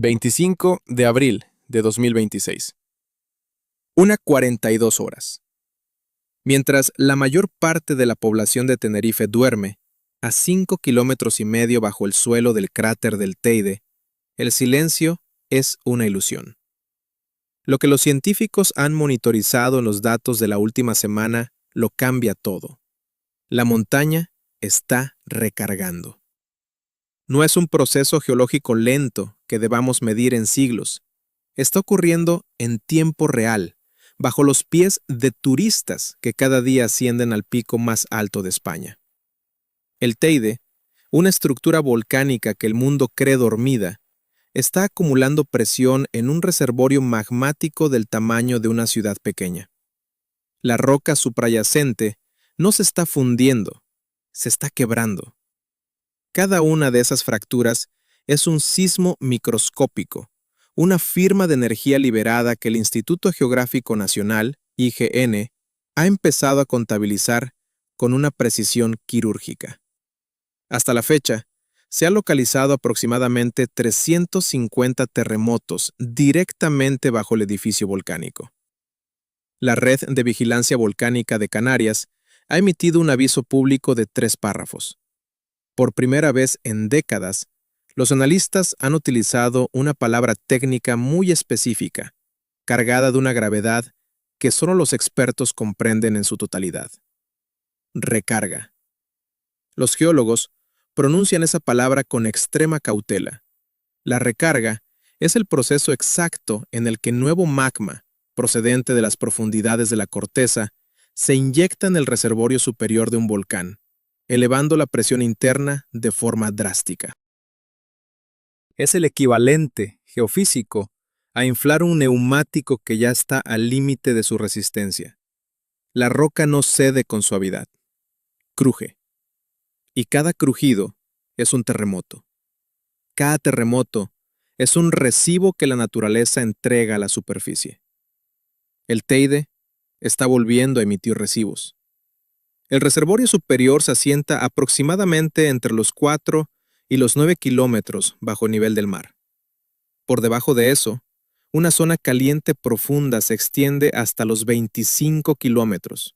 25 de abril de 2026. 1:42 horas. Mientras la mayor parte de la población de Tenerife duerme, a 5,5 kilómetros bajo el suelo del cráter del Teide, el silencio es una ilusión. Lo que los científicos han monitorizado en los datos de la última semana lo cambia todo. La montaña está recargando. No es un proceso geológico lento que debamos medir en siglos. Está ocurriendo en tiempo real, bajo los pies de turistas que cada día ascienden al pico más alto de España. El Teide, una estructura volcánica que el mundo cree dormida, está acumulando presión en un reservorio magmático del tamaño de una ciudad pequeña. La roca suprayacente no se está fundiendo, se está quebrando. Cada una de esas fracturas es un sismo microscópico, una firma de energía liberada que el Instituto Geográfico Nacional, IGN, ha empezado a contabilizar con una precisión quirúrgica. Hasta la fecha, se han localizado aproximadamente 350 terremotos directamente bajo el edificio volcánico. La Red de Vigilancia Volcánica de Canarias ha emitido un aviso público de 3 párrafos. Por primera vez en décadas, los analistas han utilizado una palabra técnica muy específica, cargada de una gravedad que solo los expertos comprenden en su totalidad. Recarga. Los geólogos pronuncian esa palabra con extrema cautela. La recarga es el proceso exacto en el que nuevo magma, procedente de las profundidades de la corteza, se inyecta en el reservorio superior de un volcán, elevando la presión interna de forma drástica. Es el equivalente geofísico a inflar un neumático que ya está al límite de su resistencia. La roca no cede con suavidad, cruje. Y cada crujido es un terremoto. Cada terremoto es un recibo que la naturaleza entrega a la superficie. El Teide está volviendo a emitir recibos. El reservorio superior se asienta aproximadamente entre los 4 y los 9 kilómetros bajo el nivel del mar. Por debajo de eso, una zona caliente profunda se extiende hasta los 25 kilómetros.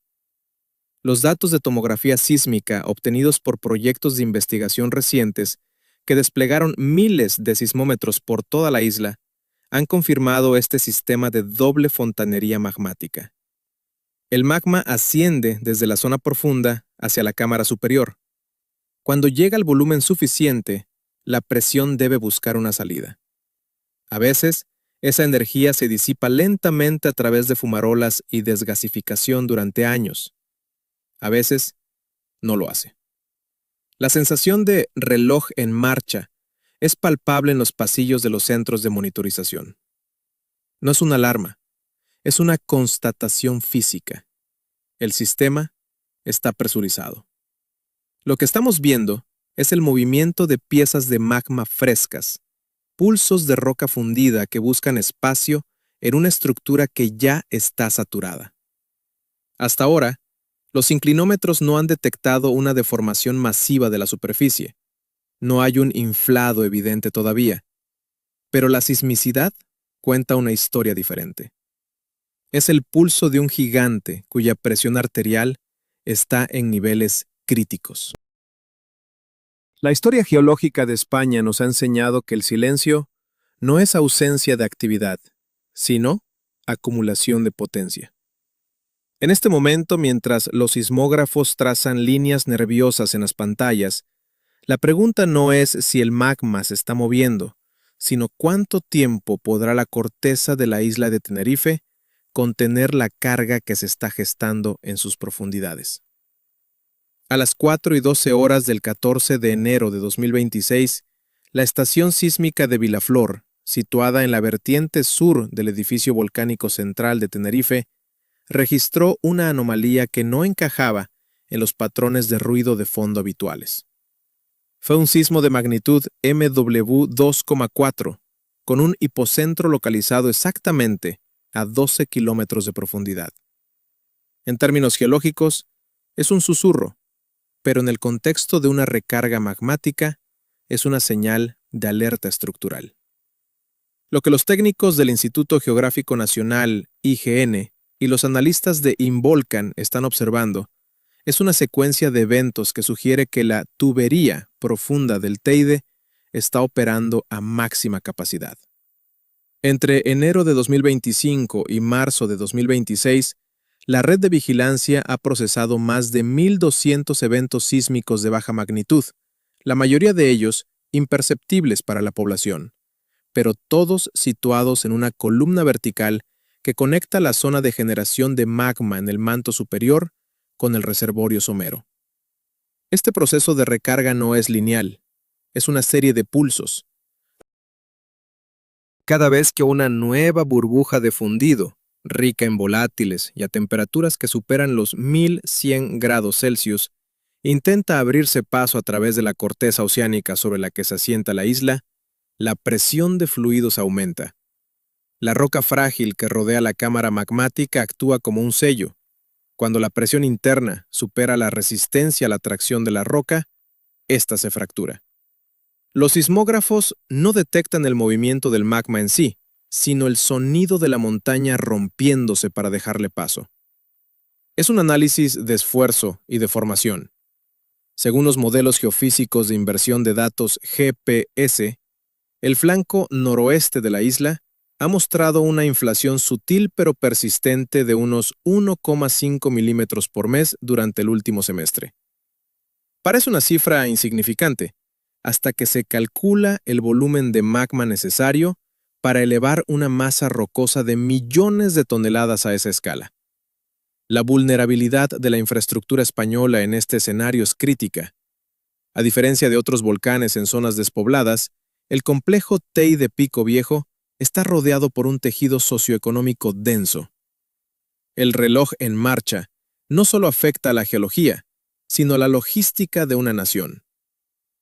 Los datos de tomografía sísmica obtenidos por proyectos de investigación recientes que desplegaron miles de sismómetros por toda la isla han confirmado este sistema de doble fontanería magmática. El magma asciende desde la zona profunda hacia la cámara superior. Cuando llega al volumen suficiente, la presión debe buscar una salida. A veces, esa energía se disipa lentamente a través de fumarolas y desgasificación durante años. A veces, no lo hace. La sensación de reloj en marcha es palpable en los pasillos de los centros de monitorización. No es una alarma, es una constatación física. El sistema está presurizado. Lo que estamos viendo es el movimiento de piezas de magma frescas, pulsos de roca fundida que buscan espacio en una estructura que ya está saturada. Hasta ahora, los inclinómetros no han detectado una deformación masiva de la superficie. No hay un inflado evidente todavía. Pero la sismicidad cuenta una historia diferente. Es el pulso de un gigante cuya presión arterial está en niveles críticos. La historia geológica de España nos ha enseñado que el silencio no es ausencia de actividad, sino acumulación de potencia. En este momento, mientras los sismógrafos trazan líneas nerviosas en las pantallas, la pregunta no es si el magma se está moviendo, sino cuánto tiempo podrá la corteza de la isla de Tenerife contener la carga que se está gestando en sus profundidades. A las 4:12 del 14 de enero de 2026, la estación sísmica de Vilaflor, situada en la vertiente sur del edificio volcánico central de Tenerife, registró una anomalía que no encajaba en los patrones de ruido de fondo habituales. Fue un sismo de magnitud MW 2,4, con un hipocentro localizado exactamente a 12 kilómetros de profundidad. En términos geológicos, es un susurro, pero en el contexto de una recarga magmática, es una señal de alerta estructural. Lo que los técnicos del Instituto Geográfico Nacional, IGN, y los analistas de Involcan están observando es una secuencia de eventos que sugiere que la tubería profunda del Teide está operando a máxima capacidad. Entre enero de 2025 y marzo de 2026, la red de vigilancia ha procesado más de 1.200 eventos sísmicos de baja magnitud, la mayoría de ellos imperceptibles para la población, pero todos situados en una columna vertical que conecta la zona de generación de magma en el manto superior con el reservorio somero. Este proceso de recarga no es lineal, es una serie de pulsos. Cada vez que una nueva burbuja de fundido, rica en volátiles y a temperaturas que superan los 1100 grados Celsius, intenta abrirse paso a través de la corteza oceánica sobre la que se asienta la isla, la presión de fluidos aumenta. La roca frágil que rodea la cámara magmática actúa como un sello. Cuando la presión interna supera la resistencia a la tracción de la roca, ésta se fractura. Los sismógrafos no detectan el movimiento del magma en sí, sino el sonido de la montaña rompiéndose para dejarle paso. Es un análisis de esfuerzo y deformación. Según los modelos geofísicos de inversión de datos GPS, el flanco noroeste de la isla ha mostrado una inflación sutil pero persistente de unos 1,5 milímetros por mes durante el último semestre. Parece una cifra insignificante, hasta que se calcula el volumen de magma necesario para elevar una masa rocosa de millones de toneladas a esa escala. La vulnerabilidad de la infraestructura española en este escenario es crítica. A diferencia de otros volcanes en zonas despobladas, el complejo Teide Pico Viejo está rodeado por un tejido socioeconómico denso. El reloj en marcha no solo afecta a la geología, sino a la logística de una nación.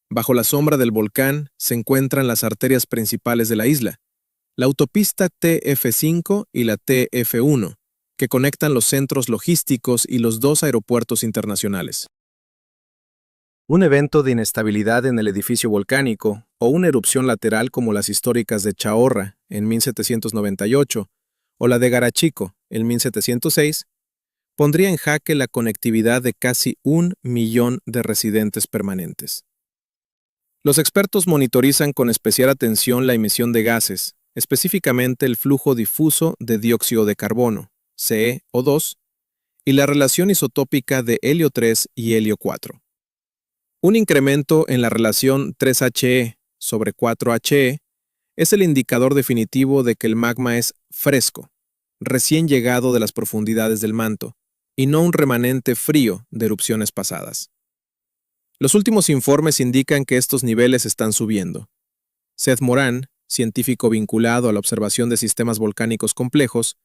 Bajo la sombra del volcán se encuentran las arterias principales de la isla, la autopista TF5 y la TF1, que conectan los centros logísticos y los dos aeropuertos internacionales. Un evento de inestabilidad en el edificio volcánico o una erupción lateral como las históricas de Chaorra en 1798 o la de Garachico en 1706 pondría en jaque la conectividad de casi 1 millón de residentes permanentes. Los expertos monitorizan con especial atención la emisión de gases, específicamente el flujo difuso de dióxido de carbono, CO2, y la relación isotópica de helio 3 y helio 4. Un incremento en la relación 3He sobre 4He es el indicador definitivo de que el magma es fresco, recién llegado de las profundidades del manto, y no un remanente frío de erupciones pasadas. Los últimos informes indican que estos niveles están subiendo. Seth Moran, científico vinculado a la observación de sistemas volcánicos complejos,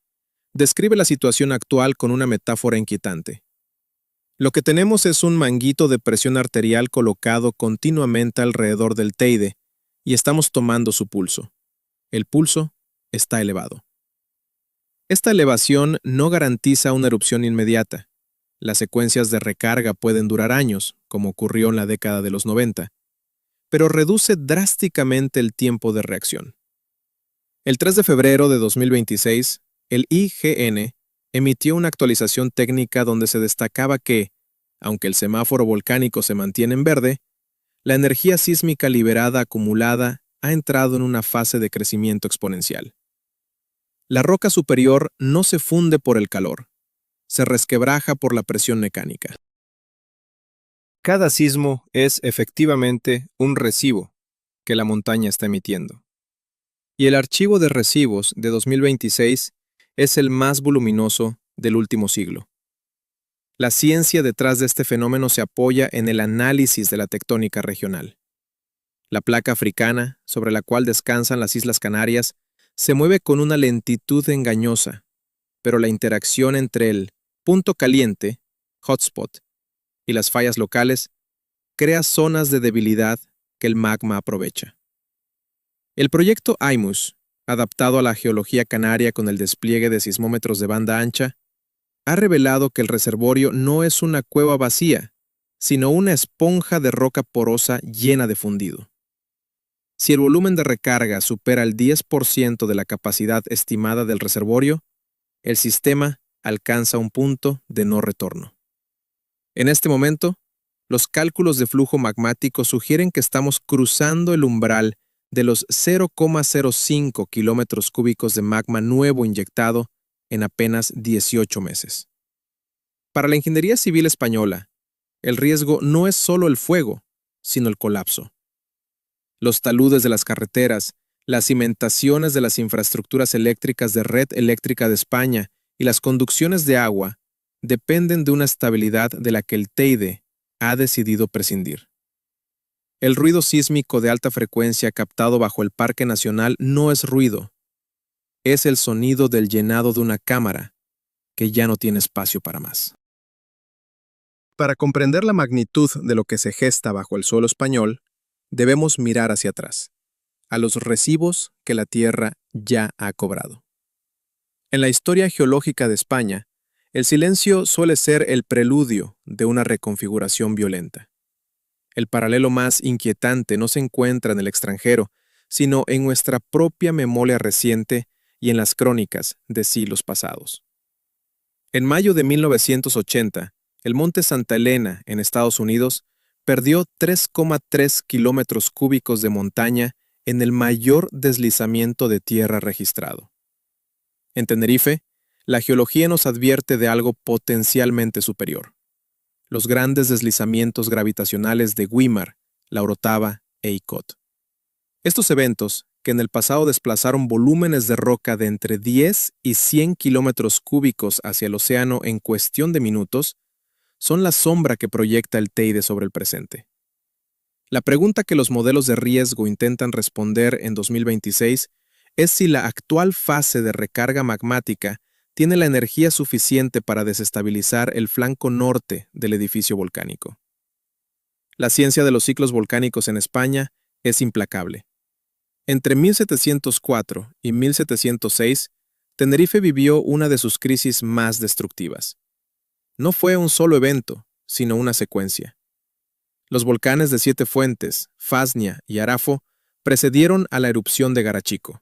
describe la situación actual con una metáfora inquietante. Lo que tenemos es un manguito de presión arterial colocado continuamente alrededor del Teide y estamos tomando su pulso. El pulso está elevado. Esta elevación no garantiza una erupción inmediata. Las secuencias de recarga pueden durar años, como ocurrió en la década de los 90, pero reduce drásticamente el tiempo de reacción. El 3 de febrero de 2026, el IGN emitió una actualización técnica donde se destacaba que, aunque el semáforo volcánico se mantiene en verde, la energía sísmica liberada acumulada ha entrado en una fase de crecimiento exponencial. La roca superior no se funde por el calor, se resquebraja por la presión mecánica. Cada sismo es efectivamente un recibo que la montaña está emitiendo. Y el archivo de recibos de 2026 es el más voluminoso del último siglo. La ciencia detrás de este fenómeno se apoya en el análisis de la tectónica regional. La placa africana, sobre la cual descansan las Islas Canarias, se mueve con una lentitud engañosa, pero la interacción entre el punto caliente, hotspot, y las fallas locales crea zonas de debilidad que el magma aprovecha. El proyecto IMUS, adaptado a la geología canaria con el despliegue de sismómetros de banda ancha, ha revelado que el reservorio no es una cueva vacía, sino una esponja de roca porosa llena de fundido. Si el volumen de recarga supera el 10% de la capacidad estimada del reservorio, el sistema alcanza un punto de no retorno. En este momento, los cálculos de flujo magmático sugieren que estamos cruzando el umbral de los 0,05 kilómetros cúbicos de magma nuevo inyectado en apenas 18 meses. Para la ingeniería civil española, el riesgo no es solo el fuego, sino el colapso. Los taludes de las carreteras, las cimentaciones de las infraestructuras eléctricas de Red Eléctrica de España y las conducciones de agua dependen de una estabilidad de la que el Teide ha decidido prescindir. El ruido sísmico de alta frecuencia captado bajo el Parque Nacional no es ruido, es el sonido del llenado de una cámara que ya no tiene espacio para más. Para comprender la magnitud de lo que se gesta bajo el suelo español, debemos mirar hacia atrás, a los recibos que la Tierra ya ha cobrado. En la historia geológica de España, el silencio suele ser el preludio de una reconfiguración violenta. El paralelo más inquietante no se encuentra en el extranjero, sino en nuestra propia memoria reciente y en las crónicas de siglos pasados. En mayo de 1980, el monte Santa Elena, en Estados Unidos, perdió 3,3 kilómetros cúbicos de montaña en el mayor deslizamiento de tierra registrado. En Tenerife, la geología nos advierte de algo potencialmente superior: los grandes deslizamientos gravitacionales de Güímar, La Orotava e Icod. Estos eventos, que en el pasado desplazaron volúmenes de roca de entre 10 y 100 kilómetros cúbicos hacia el océano en cuestión de minutos, son la sombra que proyecta el Teide sobre el presente. La pregunta que los modelos de riesgo intentan responder en 2026 es si la actual fase de recarga magmática tiene la energía suficiente para desestabilizar el flanco norte del edificio volcánico. La ciencia de los ciclos volcánicos en España es implacable. Entre 1704 y 1706, Tenerife vivió una de sus crisis más destructivas. No fue un solo evento, sino una secuencia. Los volcanes de Siete Fuentes, Fasnia y Arafo precedieron a la erupción de Garachico.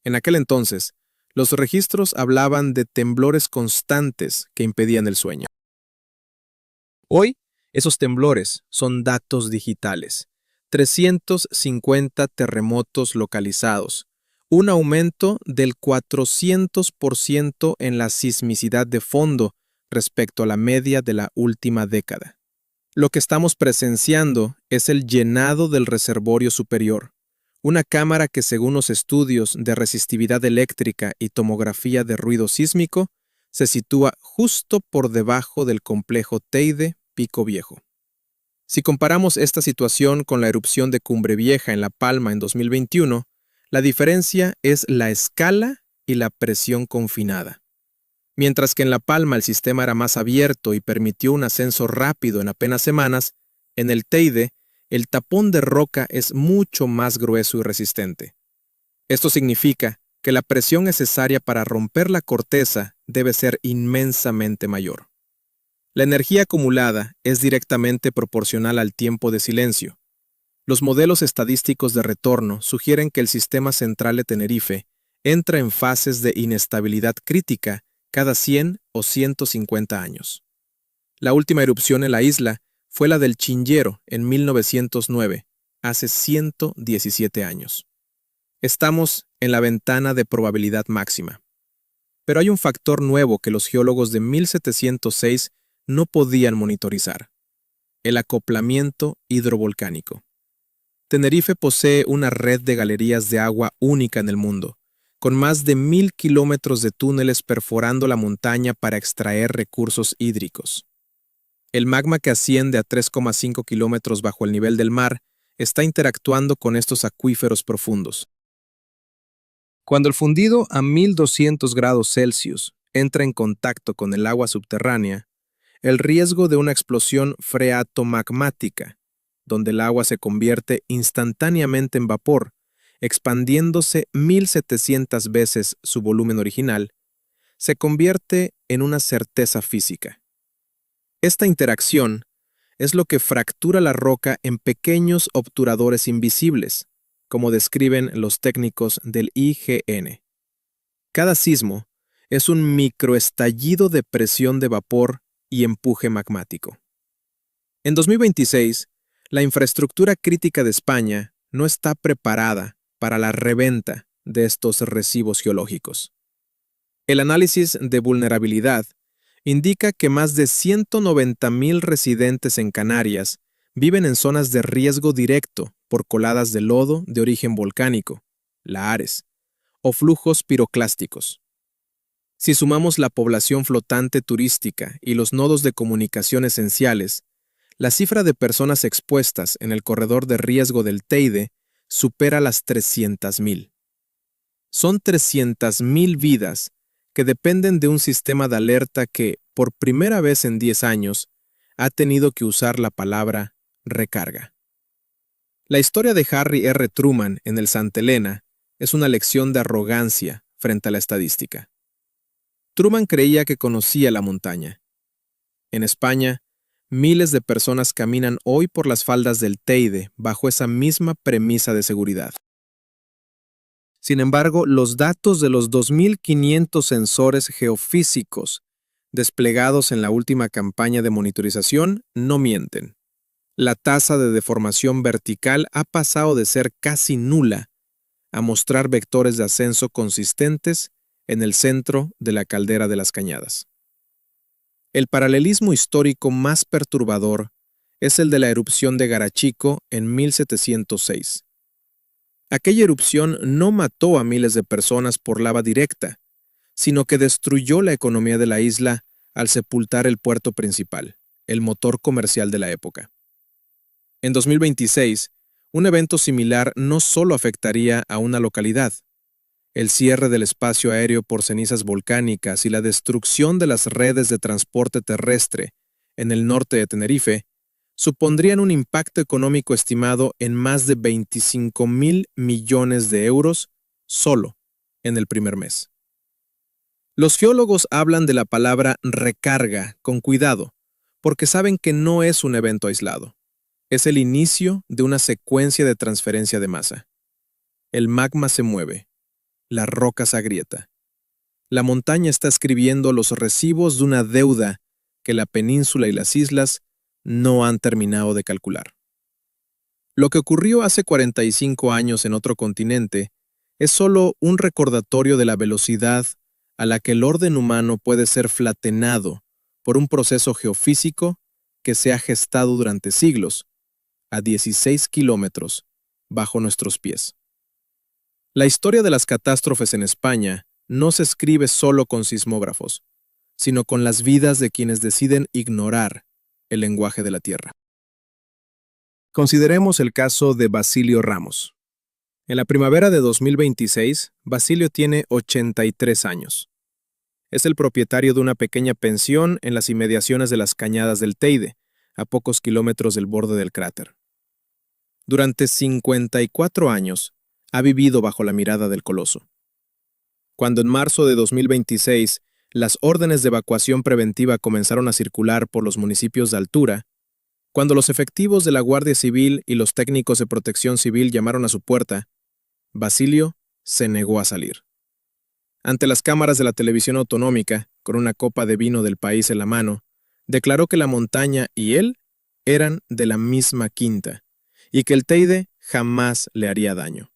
En aquel entonces, los registros hablaban de temblores constantes que impedían el sueño. Hoy, esos temblores son datos digitales. 350 terremotos localizados, un aumento del 400% en la sismicidad de fondo respecto a la media de la última década. Lo que estamos presenciando es el llenado del reservorio superior, una cámara que, según los estudios de resistividad eléctrica y tomografía de ruido sísmico, se sitúa justo por debajo del complejo Teide Pico Viejo. Si comparamos esta situación con la erupción de Cumbre Vieja en La Palma en 2021, la diferencia es la escala y la presión confinada. Mientras que en La Palma el sistema era más abierto y permitió un ascenso rápido en apenas semanas, en el Teide el tapón de roca es mucho más grueso y resistente. Esto significa que la presión necesaria para romper la corteza debe ser inmensamente mayor. La energía acumulada es directamente proporcional al tiempo de silencio. Los modelos estadísticos de retorno sugieren que el sistema central de Tenerife entra en fases de inestabilidad crítica cada 100 o 150 años. La última erupción en la isla fue la del Chinchero en 1909, hace 117 años. Estamos en la ventana de probabilidad máxima. Pero hay un factor nuevo que los geólogos de 1706 no podían monitorizar: el acoplamiento hidrovolcánico. Tenerife posee una red de galerías de agua única en el mundo, con más de 1000 kilómetros de túneles perforando la montaña para extraer recursos hídricos. El magma, que asciende a 3,5 kilómetros bajo el nivel del mar, está interactuando con estos acuíferos profundos. Cuando el fundido a 1200 grados Celsius entra en contacto con el agua subterránea, el riesgo de una explosión freatomagmática, donde el agua se convierte instantáneamente en vapor, expandiéndose 1700 veces su volumen original, se convierte en una certeza física. Esta interacción es lo que fractura la roca en pequeños obturadores invisibles, como describen los técnicos del IGN. Cada sismo es un microestallido de presión de vapor y empuje magmático. En 2026, la infraestructura crítica de España no está preparada para la reventa de estos residuos geológicos. El análisis de vulnerabilidad indica que más de 190,000 residentes en Canarias viven en zonas de riesgo directo por coladas de lodo de origen volcánico, lahares, o flujos piroclásticos. Si sumamos la población flotante turística y los nodos de comunicación esenciales, la cifra de personas expuestas en el corredor de riesgo del Teide supera las 300,000. Son 300,000 vidas que dependen de un sistema de alerta que, por primera vez en 10 años, ha tenido que usar la palabra recarga. La historia de Harry R. Truman en el Santa Elena es una lección de arrogancia frente a la estadística. Truman creía que conocía la montaña. En España, miles de personas caminan hoy por las faldas del Teide bajo esa misma premisa de seguridad. Sin embargo, los datos de los 2,500 sensores geofísicos desplegados en la última campaña de monitorización no mienten. La tasa de deformación vertical ha pasado de ser casi nula a mostrar vectores de ascenso consistentes en el centro de la caldera de las Cañadas. El paralelismo histórico más perturbador es el de la erupción de Garachico en 1706. Aquella erupción no mató a miles de personas por lava directa, sino que destruyó la economía de la isla al sepultar el puerto principal, el motor comercial de la época. En 2026, un evento similar no solo afectaría a una localidad. El cierre del espacio aéreo por cenizas volcánicas y la destrucción de las redes de transporte terrestre en el norte de Tenerife supondrían un impacto económico estimado en más de 25,000 millones de euros solo en el primer mes. Los geólogos hablan de la palabra recarga con cuidado, porque saben que no es un evento aislado. Es el inicio de una secuencia de transferencia de masa. El magma se mueve, la roca se agrieta. La montaña está escribiendo los recibos de una deuda que la península y las islas no han terminado de calcular. Lo que ocurrió hace 45 años en otro continente es solo un recordatorio de la velocidad a la que el orden humano puede ser flatenado por un proceso geofísico que se ha gestado durante siglos, a 16 kilómetros bajo nuestros pies. La historia de las catástrofes en España no se escribe solo con sismógrafos, sino con las vidas de quienes deciden ignorar el lenguaje de la tierra. Consideremos el caso de Basilio Ramos. En la primavera de 2026, Basilio tiene 83 años. Es el propietario de una pequeña pensión en las inmediaciones de las Cañadas del Teide, a pocos kilómetros del borde del cráter. Durante 54 años, ha vivido bajo la mirada del coloso. Cuando en marzo de 2026 las órdenes de evacuación preventiva comenzaron a circular por los municipios de altura, cuando los efectivos de la Guardia Civil y los técnicos de protección civil llamaron a su puerta, Basilio se negó a salir. Ante las cámaras de la televisión autonómica, con una copa de vino del país en la mano, declaró que la montaña y él eran de la misma quinta, y que el Teide jamás le haría daño.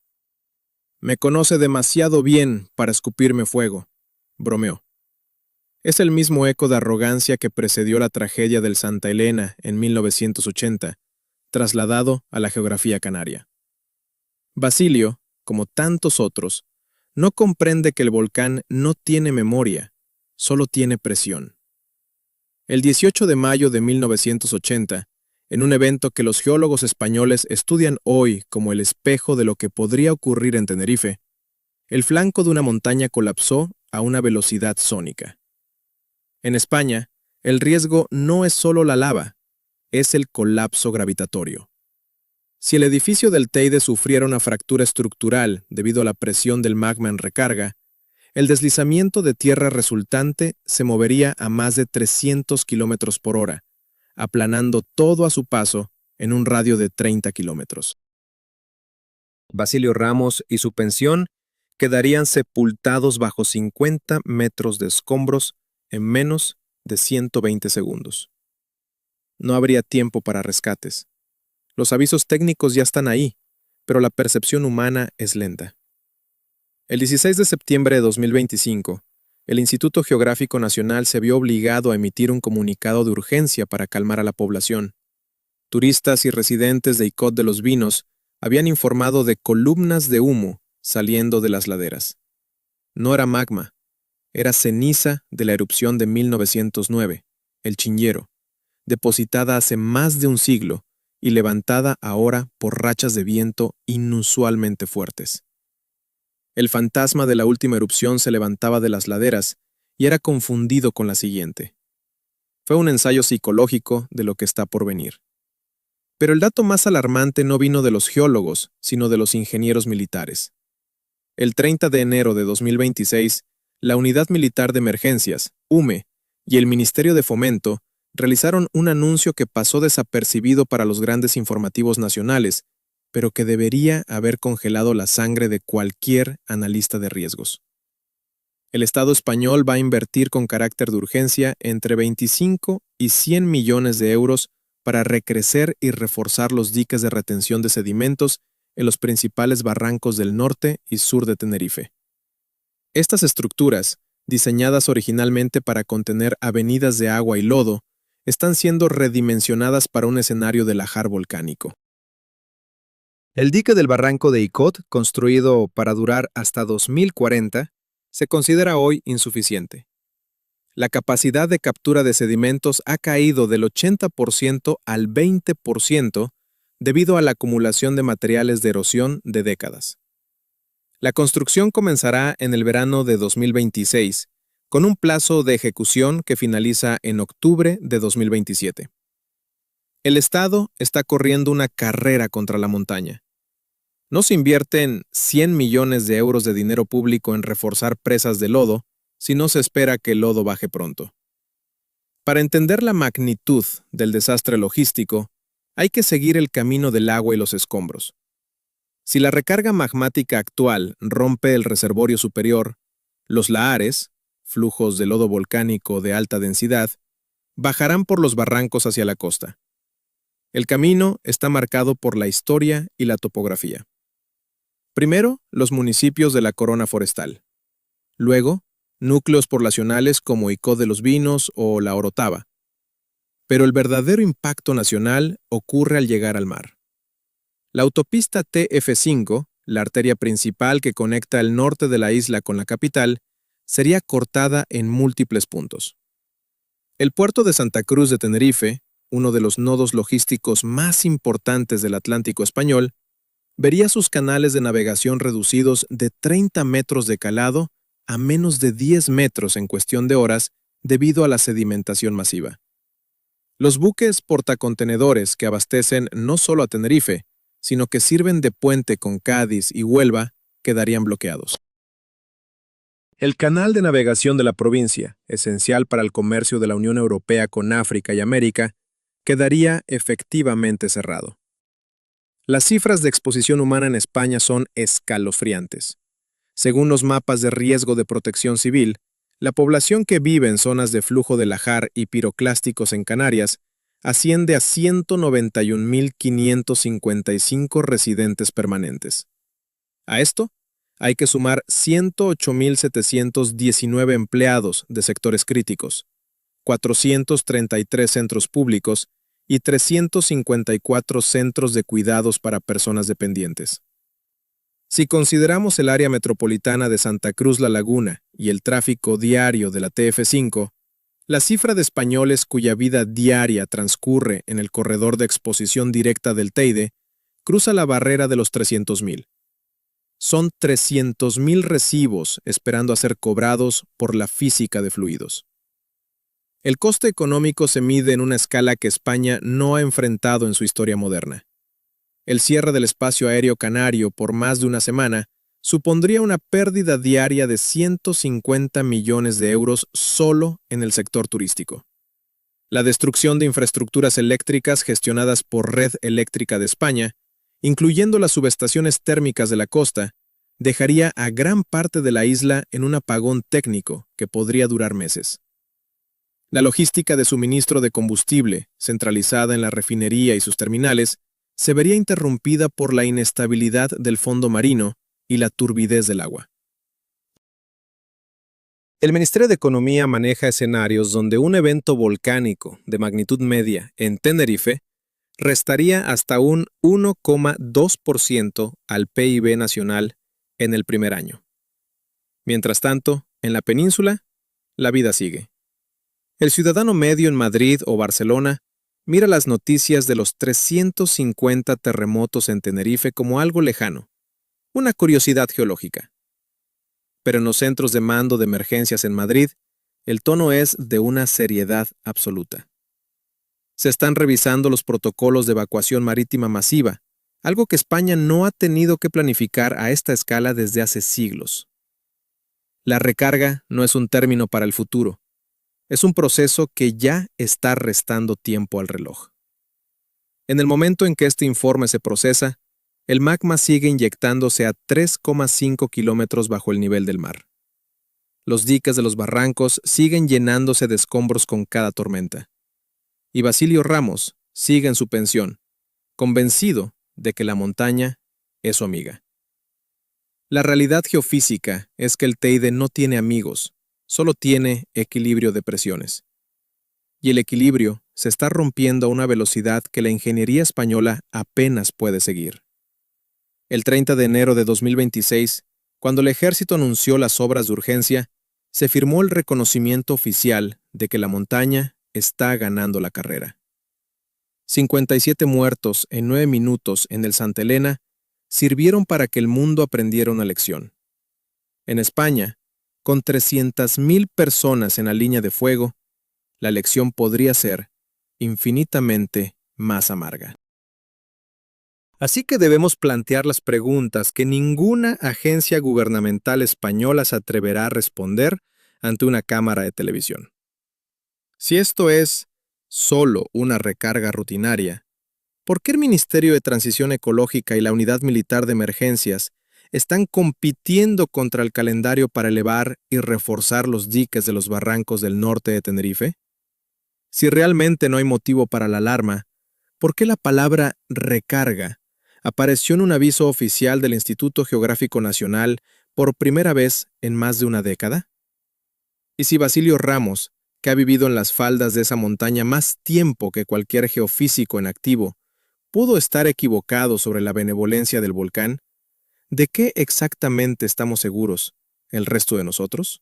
«Me conoce demasiado bien para escupirme fuego», bromeó. Es el mismo eco de arrogancia que precedió la tragedia del Santa Elena en 1980, trasladado a la geografía canaria. Basilio, como tantos otros, no comprende que el volcán no tiene memoria, solo tiene presión. El 18 de mayo de 1980, en un evento que los geólogos españoles estudian hoy como el espejo de lo que podría ocurrir en Tenerife, el flanco de una montaña colapsó a una velocidad sónica. En España, el riesgo no es solo la lava, es el colapso gravitatorio. Si el edificio del Teide sufriera una fractura estructural debido a la presión del magma en recarga, el deslizamiento de tierra resultante se movería a más de 300 kilómetros por hora, aplanando todo a su paso en un radio de 30 kilómetros. Basilio Ramos y su pensión quedarían sepultados bajo 50 metros de escombros en menos de 120 segundos. No habría tiempo para rescates. Los avisos técnicos ya están ahí, pero la percepción humana es lenta. El 16 de septiembre de 2025, el Instituto Geográfico Nacional se vio obligado a emitir un comunicado de urgencia para calmar a la población. Turistas y residentes de Icod de los Vinos habían informado de columnas de humo saliendo de las laderas. No era magma, era ceniza de la erupción de 1909, el Chingero, depositada hace más de un siglo y levantada ahora por rachas de viento inusualmente fuertes. El fantasma de la última erupción se levantaba de las laderas y era confundido con la siguiente. Fue un ensayo psicológico de lo que está por venir. Pero el dato más alarmante no vino de los geólogos, sino de los ingenieros militares. El 30 de enero de 2026, la Unidad Militar de Emergencias, UME, y el Ministerio de Fomento realizaron un anuncio que pasó desapercibido para los grandes informativos nacionales, pero que debería haber congelado la sangre de cualquier analista de riesgos. El Estado español va a invertir con carácter de urgencia entre 25 y 100 millones de euros para recrecer y reforzar los diques de retención de sedimentos en los principales barrancos del norte y sur de Tenerife. Estas estructuras, diseñadas originalmente para contener avenidas de agua y lodo, están siendo redimensionadas para un escenario de lajar volcánico. El dique del barranco de Icod, construido para durar hasta 2040, se considera hoy insuficiente. La capacidad de captura de sedimentos ha caído del 80% al 20% debido a la acumulación de materiales de erosión de décadas. La construcción comenzará en el verano de 2026, con un plazo de ejecución que finaliza en octubre de 2027. El Estado está corriendo una carrera contra la montaña. No se invierten 100 millones de euros de dinero público en reforzar presas de lodo si no se espera que el lodo baje pronto. Para entender la magnitud del desastre logístico, hay que seguir el camino del agua y los escombros. Si la recarga magmática actual rompe el reservorio superior, los lahares, flujos de lodo volcánico de alta densidad, bajarán por los barrancos hacia la costa. El camino está marcado por la historia y la topografía. Primero, los municipios de la corona forestal. Luego, núcleos poblacionales como Icod de los Vinos o La Orotava. Pero el verdadero impacto nacional ocurre al llegar al mar. La autopista TF5, la arteria principal que conecta el norte de la isla con la capital, sería cortada en múltiples puntos. El puerto de Santa Cruz de Tenerife, uno de los nodos logísticos más importantes del Atlántico español, vería sus canales de navegación reducidos de 30 metros de calado a menos de 10 metros en cuestión de horas debido a la sedimentación masiva. Los buques portacontenedores que abastecen no solo a Tenerife, sino que sirven de puente con Cádiz y Huelva, quedarían bloqueados. El canal de navegación de la provincia, esencial para el comercio de la Unión Europea con África y América, quedaría efectivamente cerrado. Las cifras de exposición humana en España son escalofriantes. Según los mapas de riesgo de protección civil, la población que vive en zonas de flujo de lajar y piroclásticos en Canarias asciende a 191.555 residentes permanentes. A esto, hay que sumar 108.719 empleados de sectores críticos, 433 centros públicos y 354 centros de cuidados para personas dependientes. Si consideramos el área metropolitana de Santa Cruz La Laguna y el tráfico diario de la TF5, la cifra de españoles cuya vida diaria transcurre en el corredor de exposición directa del Teide cruza la barrera de los 300.000. Son 300.000 recibos esperando a ser cobrados por la física de fluidos. El coste económico se mide en una escala que España no ha enfrentado en su historia moderna. El cierre del espacio aéreo canario por más de una semana supondría una pérdida diaria de 150 millones de euros solo en el sector turístico. La destrucción de infraestructuras eléctricas gestionadas por Red Eléctrica de España incluyendo las subestaciones térmicas de la costa, dejaría a gran parte de la isla en un apagón técnico que podría durar meses. La logística de suministro de combustible, centralizada en la refinería y sus terminales, se vería interrumpida por la inestabilidad del fondo marino y la turbidez del agua. El Ministerio de Economía maneja escenarios donde un evento volcánico de magnitud media en Tenerife restaría hasta un 1,2% al PIB nacional en el primer año. Mientras tanto, en la península, la vida sigue. El ciudadano medio en Madrid o Barcelona mira las noticias de los 350 terremotos en Tenerife como algo lejano, una curiosidad geológica. Pero en los centros de mando de emergencias en Madrid, el tono es de una seriedad absoluta. Se están revisando los protocolos de evacuación marítima masiva, algo que España no ha tenido que planificar a esta escala desde hace siglos. La recarga no es un término para el futuro, es un proceso que ya está restando tiempo al reloj. En el momento en que este informe se procesa, el magma sigue inyectándose a 3,5 kilómetros bajo el nivel del mar. Los diques de los barrancos siguen llenándose de escombros con cada tormenta. Y Basilio Ramos sigue en su pensión, convencido de que la montaña es su amiga. La realidad geofísica es que el Teide no tiene amigos, solo tiene equilibrio de presiones. Y el equilibrio se está rompiendo a una velocidad que la ingeniería española apenas puede seguir. El 30 de enero de 2026, cuando el ejército anunció las obras de urgencia, se firmó el reconocimiento oficial de que la montaña está ganando la carrera. 57 muertos en 9 minutos en el Santa Elena sirvieron para que el mundo aprendiera una lección. En España, con 300.000 personas en la línea de fuego, la lección podría ser infinitamente más amarga. Así que debemos plantear las preguntas que ninguna agencia gubernamental española se atreverá a responder ante una cámara de televisión. Si esto es solo una recarga rutinaria, ¿por qué el Ministerio de Transición Ecológica y la Unidad Militar de Emergencias están compitiendo contra el calendario para elevar y reforzar los diques de los barrancos del norte de Tenerife? Si realmente no hay motivo para la alarma, ¿por qué la palabra recarga apareció en un aviso oficial del Instituto Geográfico Nacional por primera vez en más de una década? ¿Y si Basilio Ramos, que ha vivido en las faldas de esa montaña más tiempo que cualquier geofísico en activo, pudo estar equivocado sobre la benevolencia del volcán, ¿de qué exactamente estamos seguros, el resto de nosotros?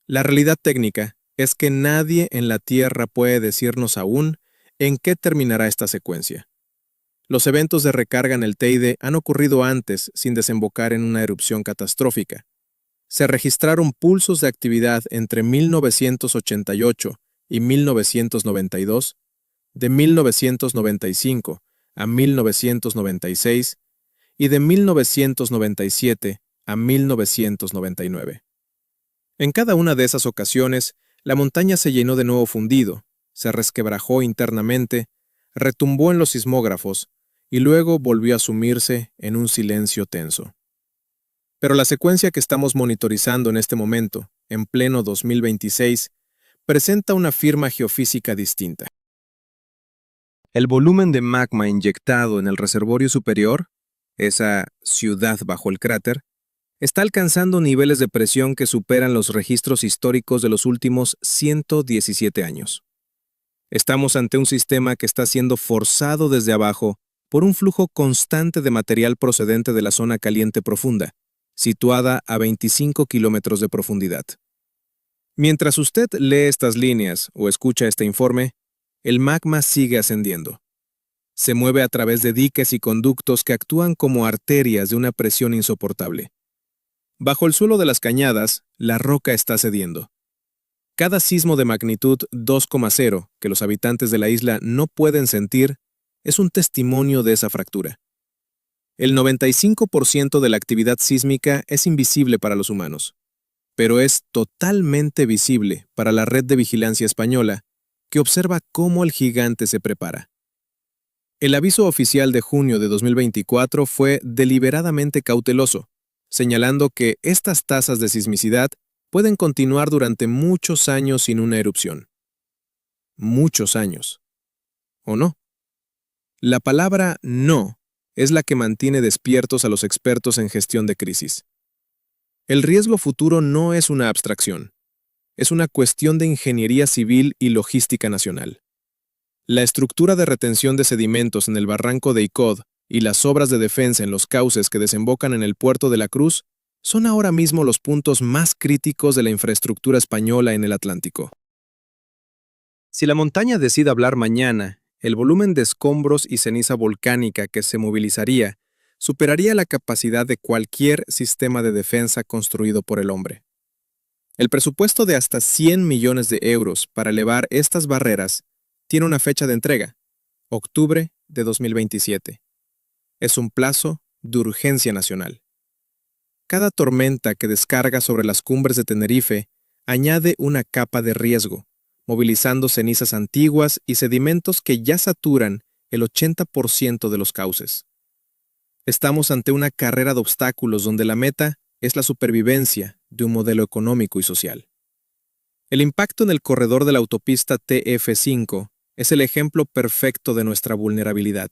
La realidad técnica es que nadie en la Tierra puede decirnos aún en qué terminará esta secuencia. Los eventos de recarga en el Teide han ocurrido antes sin desembocar en una erupción catastrófica. Se registraron pulsos de actividad entre 1988 y 1992, de 1995 a 1996 y de 1997 a 1999. En cada una de esas ocasiones, la montaña se llenó de nuevo fundido, se resquebrajó internamente, retumbó en los sismógrafos y luego volvió a sumirse en un silencio tenso. Pero la secuencia que estamos monitorizando en este momento, en pleno 2026, presenta una firma geofísica distinta. El volumen de magma inyectado en el reservorio superior, esa ciudad bajo el cráter, está alcanzando niveles de presión que superan los registros históricos de los últimos 117 años. Estamos ante un sistema que está siendo forzado desde abajo por un flujo constante de material procedente de la zona caliente profunda, situada a 25 kilómetros de profundidad. Mientras usted lee estas líneas o escucha este informe, el magma sigue ascendiendo. Se mueve a través de diques y conductos que actúan como arterias de una presión insoportable. Bajo el suelo de las cañadas, la roca está cediendo. Cada sismo de magnitud 2,0 que los habitantes de la isla no pueden sentir es un testimonio de esa fractura. El 95% de la actividad sísmica es invisible para los humanos, pero es totalmente visible para la red de vigilancia española, que observa cómo el gigante se prepara. El aviso oficial de junio de 2024 fue deliberadamente cauteloso, señalando que estas tasas de sismicidad pueden continuar durante muchos años sin una erupción. Muchos años. ¿O no? La palabra no es la que mantiene despiertos a los expertos en gestión de crisis. El riesgo futuro no es una abstracción, es una cuestión de ingeniería civil y logística nacional. La estructura de retención de sedimentos en el barranco de Icod y las obras de defensa en los cauces que desembocan en el puerto de la Cruz son ahora mismo los puntos más críticos de la infraestructura española en el Atlántico. Si la montaña decide hablar mañana, el volumen de escombros y ceniza volcánica que se movilizaría superaría la capacidad de cualquier sistema de defensa construido por el hombre. El presupuesto de hasta 100 millones de euros para elevar estas barreras tiene una fecha de entrega, octubre de 2027. Es un plazo de urgencia nacional. Cada tormenta que descarga sobre las cumbres de Tenerife añade una capa de riesgo, movilizando cenizas antiguas y sedimentos que ya saturan el 80% de los cauces. Estamos ante una carrera de obstáculos donde la meta es la supervivencia de un modelo económico y social. El impacto en el corredor de la autopista TF5 es el ejemplo perfecto de nuestra vulnerabilidad.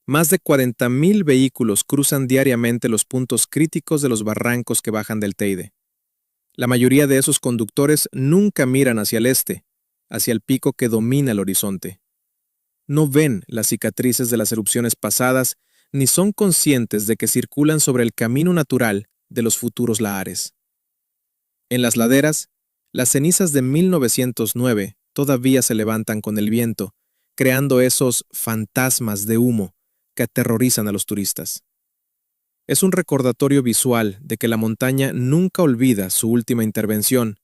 Más de 40.000 vehículos cruzan diariamente los puntos críticos de los barrancos que bajan del Teide. La mayoría de esos conductores nunca miran hacia el este, hacia el pico que domina el horizonte. No ven las cicatrices de las erupciones pasadas ni son conscientes de que circulan sobre el camino natural de los futuros lahares. En las laderas, las cenizas de 1909 todavía se levantan con el viento, creando esos fantasmas de humo que aterrorizan a los turistas. Es un recordatorio visual de que la montaña nunca olvida su última intervención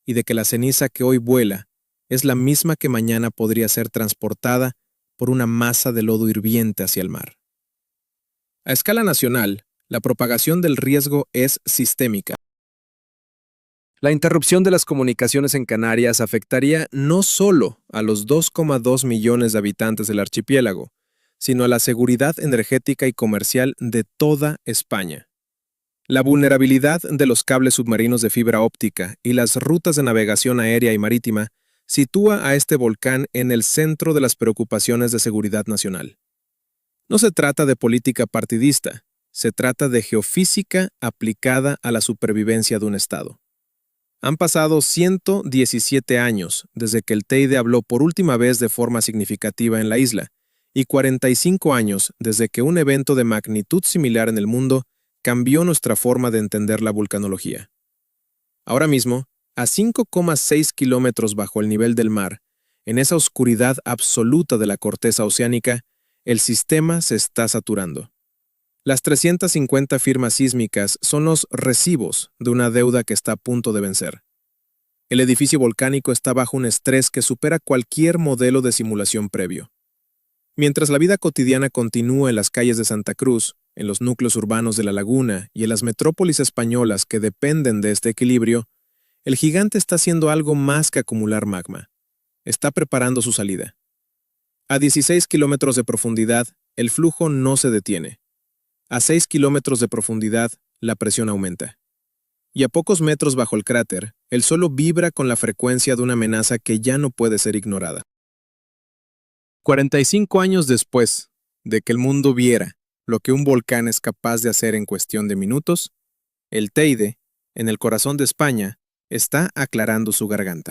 y de que la ceniza que hoy vuela es la misma que mañana podría ser transportada por una masa de lodo hirviente hacia el mar. A escala nacional, la propagación del riesgo es sistémica. La interrupción de las comunicaciones en Canarias afectaría no solo a los 2,2 millones de habitantes del archipiélago, sino a la seguridad energética y comercial de toda España. La vulnerabilidad de los cables submarinos de fibra óptica y las rutas de navegación aérea y marítima sitúa a este volcán en el centro de las preocupaciones de seguridad nacional. No se trata de política partidista, se trata de geofísica aplicada a la supervivencia de un Estado. Han pasado 117 años desde que el Teide habló por última vez de forma significativa en la isla, y 45 años desde que un evento de magnitud similar en el mundo cambió nuestra forma de entender la vulcanología. Ahora mismo, a 5,6 kilómetros bajo el nivel del mar, en esa oscuridad absoluta de la corteza oceánica, el sistema se está saturando. Las 350 firmas sísmicas son los recibos de una deuda que está a punto de vencer. El edificio volcánico está bajo un estrés que supera cualquier modelo de simulación previo. Mientras la vida cotidiana continúa en las calles de Santa Cruz, en los núcleos urbanos de la laguna y en las metrópolis españolas que dependen de este equilibrio, el gigante está haciendo algo más que acumular magma. Está preparando su salida. A 16 kilómetros de profundidad, el flujo no se detiene. A 6 kilómetros de profundidad, la presión aumenta. Y a pocos metros bajo el cráter, el suelo vibra con la frecuencia de una amenaza que ya no puede ser ignorada. 45 años después de que el mundo viera lo que un volcán es capaz de hacer en cuestión de minutos, el Teide, en el corazón de España, está aclarando su garganta.